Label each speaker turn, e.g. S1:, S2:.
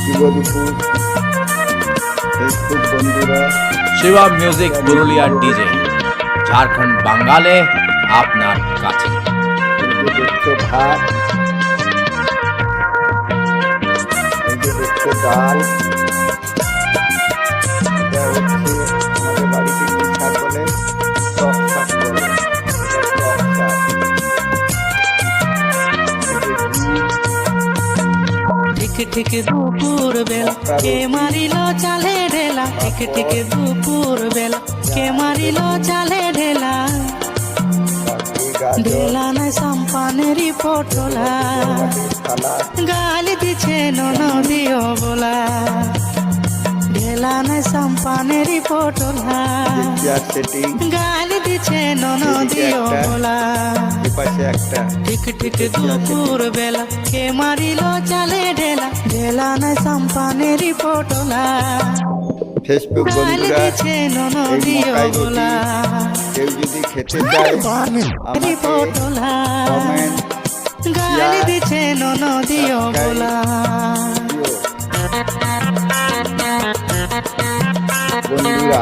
S1: শুভ দুপুর ফেসবুক বন্ধুরা।
S2: শিবা মিউজিক পুরুলিয়ার ডিজে ঝাড়খণ্ড বাঙ্গালে আপনার কাছে।
S1: এই যে দেখছো ভাত, এই যে দেখছো ডাল, এটা হচ্ছে আমাদের বাড়িতে কি শাক বলে, টক শাক বলে, এটা টক শাক।
S3: ঠিক ঠিক দুপুর বেলা কে মারিল চালে ঢেলা, ঠিক ঠিক দুপুর বেলা কে মারিল চালে ঢেলা, ঢেলা নাই সাম্পানেরই পটলা, গালি দিছে নদিও বলা, ঢেলা নাই সাম্পানেরই পটলা, গালি দিছে নদিও বলা। ঠিক ঠিক দুপুর বেলা কে মারিল চালে ঢেলা, ঢেলা নাই সাম্পানেরই পটলা,
S1: ফেসবুক
S3: গালি
S1: বন্ধুরা,
S3: দিছে
S1: এই
S3: নদিও
S1: মকাই
S3: বলা,
S1: রুটি কেউ যদি খেতে চায় আমাকে
S3: পটলা,
S1: কমেন্ট
S3: গালি দিছে নদিও বলা।
S1: বন্ধুরা।